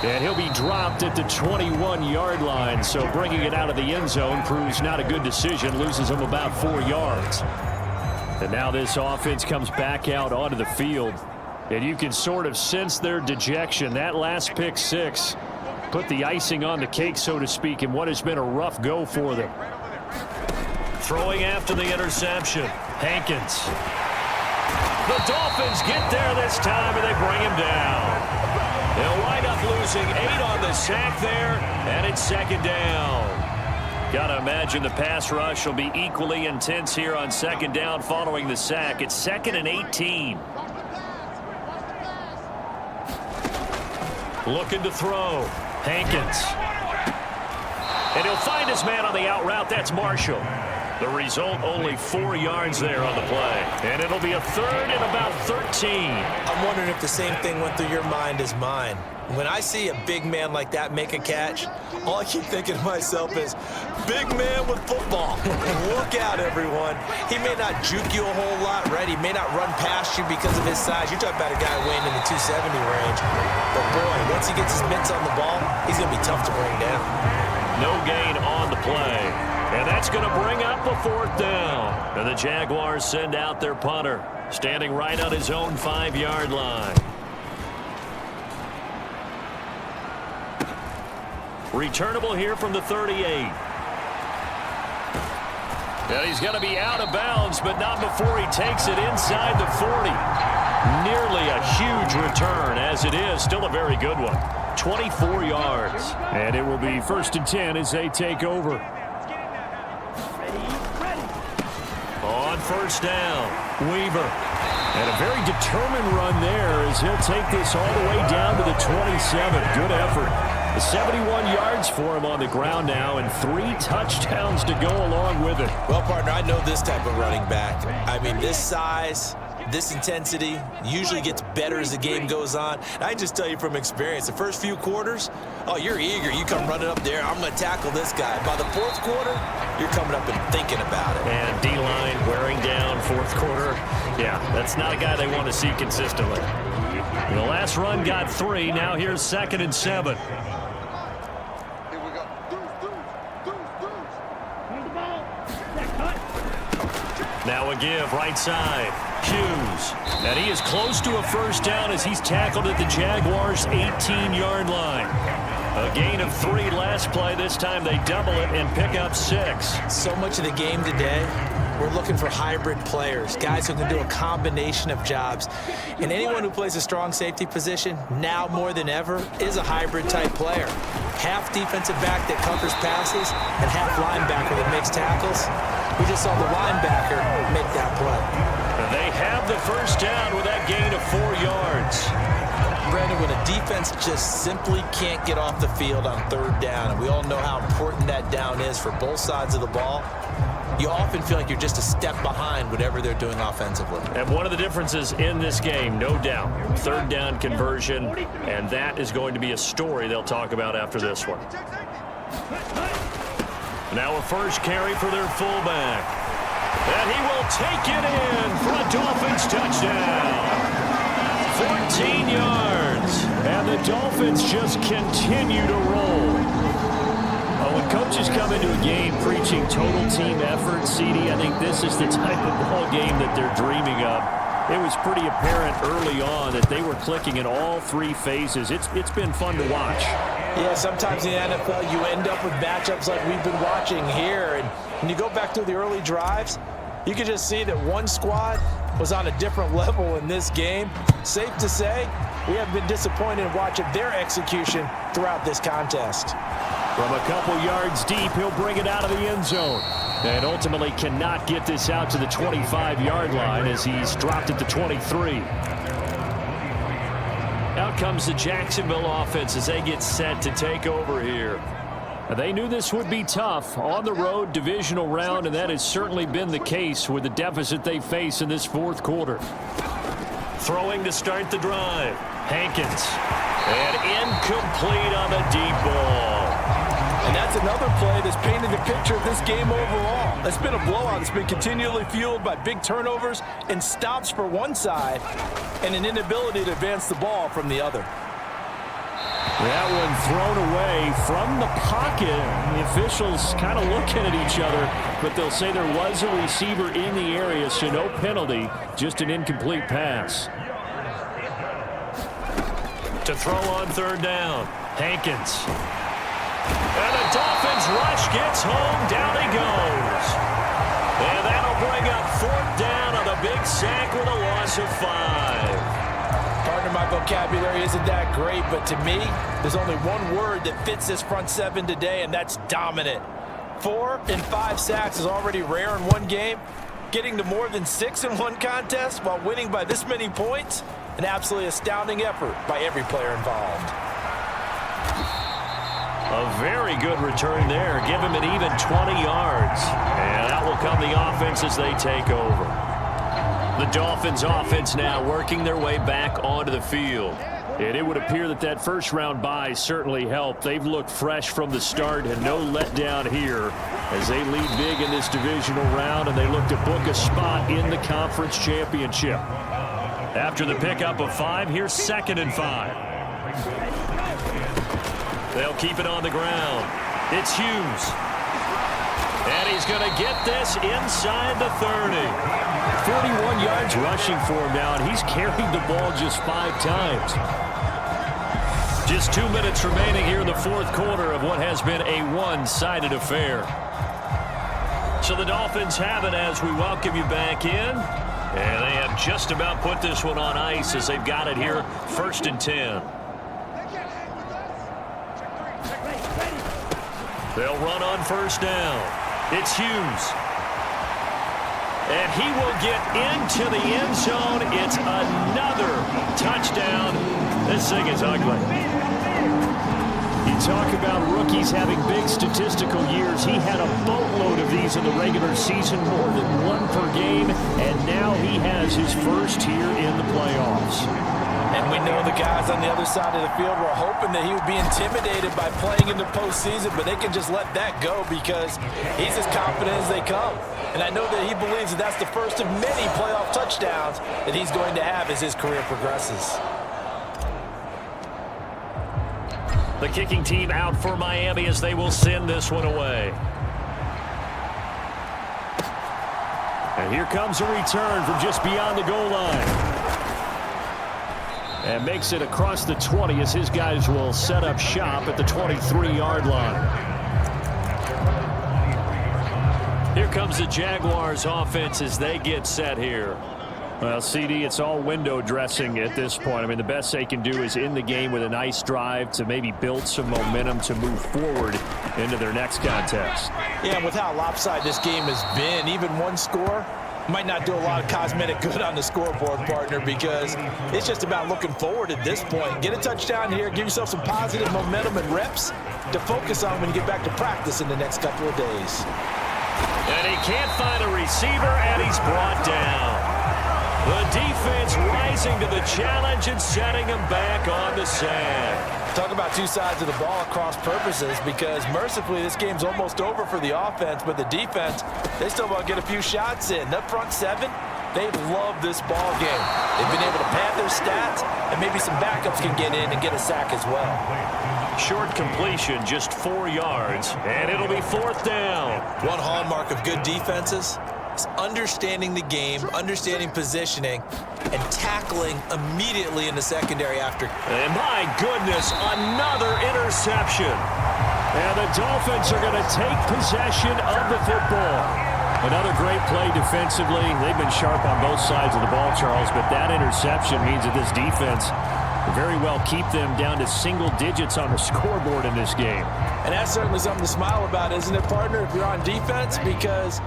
And he'll be dropped at the 21-yard line, so bringing it out of the end zone proves not a good decision, loses him about 4 yards. And now this offense comes back out onto the field, and you can sort of sense their dejection. That last pick 6 put the icing on the cake, so to speak, in what has been a rough go for them. Throwing after the interception, Hankins. The Dolphins get there this time, and they bring him down. They'll wind up losing 8 on the sack there, and it's 2nd down. Gotta imagine the pass rush will be equally intense here on 2nd down following the sack. It's 2nd and 18. Looking to throw. Hankins. And he'll find his man on the out route. That's Marshall. The result, only 4 yards there on the play. And it'll be a 3rd and about 13. I'm wondering if the same thing went through your mind as mine. When I see a big man like that make a catch, all I keep thinking to myself is, big man with football. Look out, everyone. He may not juke you a whole lot, right? He may not run past you because of his size. You're talking about a guy weighing in the 270 range. But, boy, once he gets his mitts on the ball, he's going to be tough to bring down. No gain on the play. And that's going to bring up a 4th down. And the Jaguars send out their punter, standing right on his own 5-yard line. Returnable here from the 38. And he's going to be out of bounds, but not before he takes it inside the 40. Nearly a huge return, as it is. Still a very good one. 24 yards. And it will be 1st and 10 as they take over. On 1st down, Weaver. And a very determined run there as he'll take this all the way down to the 27. Good effort. 71 yards for him on the ground now and 3 touchdowns to go along with it. Well, partner, I know this type of running back. I mean, this size, this intensity usually gets better as the game goes on. And I just tell you from experience, the first few quarters, oh, you're eager. You come running up there, I'm going to tackle this guy. By the 4th quarter, you're coming up and thinking about it. And D-line wearing down 4th quarter. Yeah, that's not a guy they want to see consistently. The last run got 3. Now here's 2nd and 7. Now a give, right side. Hughes. And he is close to a 1st down as he's tackled at the Jaguars' 18-yard line. A gain of 3 last play. This time they double it and pick up 6. So much of the game today, we're looking for hybrid players, guys who can do a combination of jobs. And anyone who plays a strong safety position, now more than ever, is a hybrid-type player. Half defensive back that covers passes and half linebacker that makes tackles. We just saw the linebacker make that play. They have the 1st down with that gain of 4 yards. Brandon, when a defense just simply can't get off the field on 3rd down, and we all know how important that down is for both sides of the ball, you often feel like you're just a step behind whatever they're doing offensively. And one of the differences in this game, no doubt, third down conversion, and that is going to be a story they'll talk about after this one. Now a first carry for their fullback. And he will take it in for a Dolphins touchdown. 14 yards. And the Dolphins just continue to roll. When coaches come into a game preaching total team effort, CD, I think this is the type of ball game that they're dreaming of. It was pretty apparent early on that they were clicking in all three phases. It's been fun to watch. Yeah, sometimes in the NFL you end up with matchups like we've been watching here. And when you go back to the early drives, you can just see that one squad was on a different level in this game. Safe to say, we have been disappointed in watching their execution throughout this contest. From a couple yards deep, he'll bring it out of the end zone. And ultimately cannot get this out to the 25-yard line as he's dropped at the 23. Out comes the Jacksonville offense as they get set to take over here. They knew this would be tough on the road, divisional round, and that has certainly been the case with the deficit they face in this fourth quarter. Throwing to start the drive. Hankins. And incomplete on the deep ball. And that's another play that's painted the picture of this game overall. It's been a blowout. It's been continually fueled by big turnovers and stops for one side and an inability to advance the ball from the other. That one thrown away from the pocket. The officials kind of looking at each other, but they'll say there was a receiver in the area, so no penalty, just an incomplete pass. To throw on third down, Hankins. And the Dolphins rush gets home. Down he goes. And that'll bring up fourth down on the big sack with a loss of 5. Partner, my vocabulary isn't that great, but to me, there's only one word that fits this front seven today, and that's dominant. 4 and 5 sacks is already rare in one game. Getting to more than 6 in one contest while winning by this many points, an absolutely astounding effort by every player involved. A very good return there. Give him an even 20 yards. And out will come the offense as they take over. The Dolphins offense now working their way back onto the field. And it would appear that that first-round bye certainly helped. They've looked fresh from the start and no letdown here as they lead big in this divisional round, and they look to book a spot in the conference championship. After the pickup of 5, here's 2nd and 5. They'll keep it on the ground. It's Hughes. And he's going to get this inside the 30. 41 yards rushing for him now, and he's carried the ball just 5 times. Just 2 minutes remaining here in the fourth quarter of what has been a one-sided affair. So the Dolphins have it as we welcome you back in. And they have just about put this one on ice as they've got it here, 1st and 10. They'll run on first down. It's Hughes. And he will get into the end zone. It's another touchdown. This thing is ugly. You talk about rookies having big statistical years. He had a boatload of these in the regular season, more than 1 per game, and now he has his first here in the playoffs. And we know the guys on the other side of the field were hoping that he would be intimidated by playing in the postseason, but they can just let that go because he's as confident as they come. And I know that he believes that that's the first of many playoff touchdowns that he's going to have as his career progresses. The kicking team out for Miami as they will send this one away. And here comes a return from just beyond the goal line. And makes it across the 20 as his guys will set up shop at the 23-yard line. Here comes the Jaguars offense as they get set here. Well, CD, it's all window dressing at this point. I mean, the best they can do is in the game with a nice drive to maybe build some momentum to move forward into their next contest. Yeah, and with how lopsided this game has been, even one score might not do a lot of cosmetic good on the scoreboard, partner, because it's just about looking forward at this point. Get a touchdown here, give yourself some positive momentum and reps to focus on when you get back to practice in the next couple of days. And he can't find a receiver, and he's brought down. The defense rising to the challenge and setting him back on the sand. Talk about two sides of the ball at cross purposes, because mercifully this game's almost over for the offense, but the defense, they still want to get a few shots in. That front seven, they've loved this ball game. They've been able to pad their stats, and maybe some backups can get in and get a sack as well. Short completion, just 4 yards, and it'll be 4th down. One hallmark of good defenses is understanding the game, understanding positioning, and tackling immediately in the secondary after. And my goodness, another interception. And the Dolphins are going to take possession of the football. Another great play defensively. They've been sharp on both sides of the ball, Charles, but that interception means that this defense very well keep them down to single digits on the scoreboard in this game. And that's certainly something to smile about, isn't it, partner, if you're on defense? Because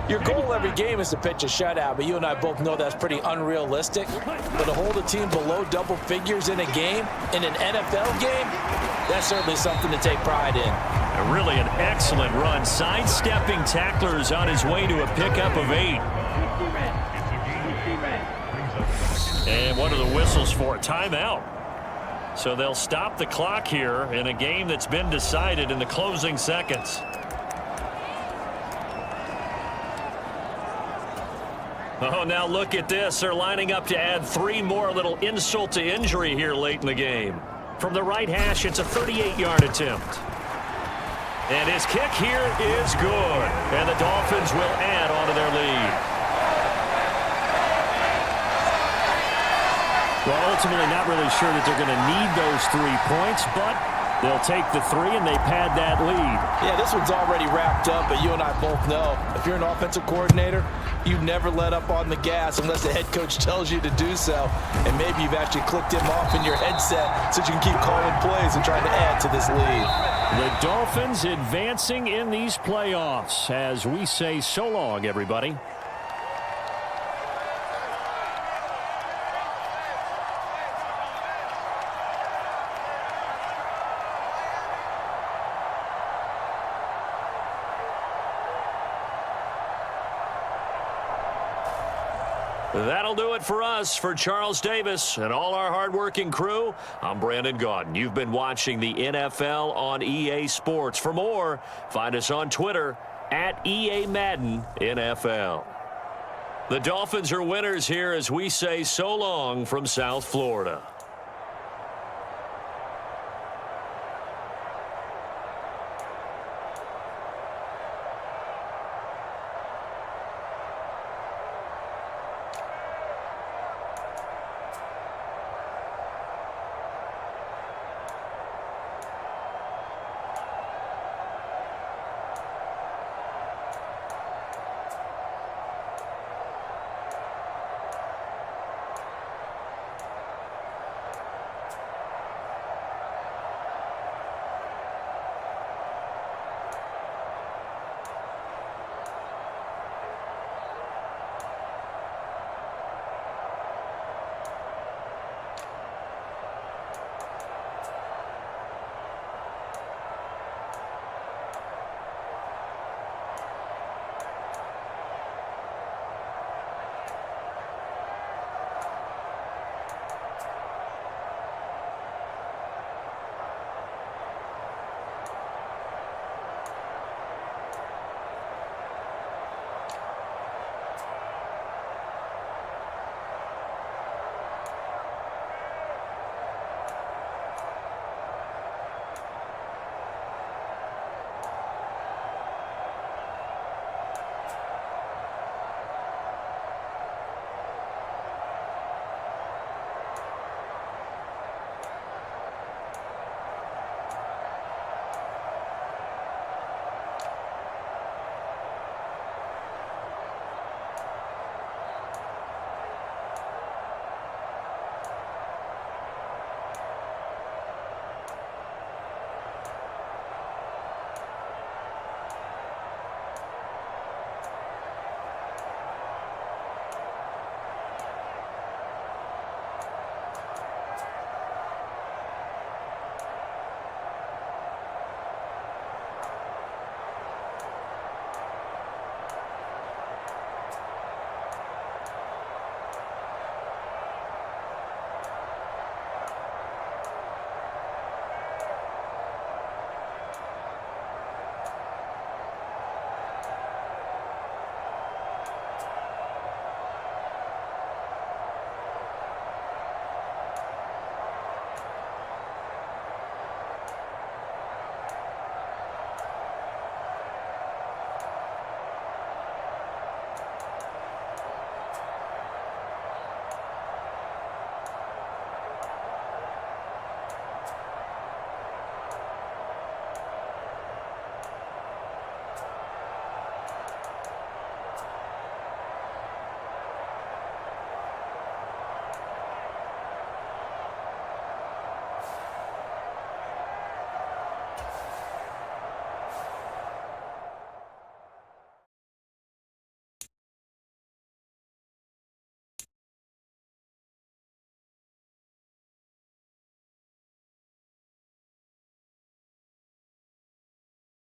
your goal every game is to pitch a shutout, but you and I both know that's pretty unrealistic. But to hold a team below double figures in a game, in an NFL game, that's certainly something to take pride in. And really an excellent run, sidestepping tacklers on his way to a pickup of 8. And what are the whistles for? Timeout. So they'll stop the clock here in a game that's been decided in the closing seconds. Oh, now look at this. They're lining up to add 3 more, a little insult to injury here late in the game. From the right hash, it's a 38-yard attempt. And his kick here is good. And the Dolphins will add on to their lead. Well, ultimately not really sure that they're going to need those 3 points, but they'll take the 3 and they pad that lead. Yeah, this one's already wrapped up, but you and I both know if you're an offensive coordinator, you never let up on the gas unless the head coach tells you to do so. And maybe you've actually clicked him off in your headset so you can keep calling plays and trying to add to this lead. The Dolphins advancing in these playoffs as we say so long, everybody. That'll do it for us. For Charles Davis and all our hardworking crew, I'm Brandon Gaudin. You've been watching the NFL on EA Sports. For more, find us on Twitter at EA Madden NFL. The Dolphins are winners here as we say so long from South Florida.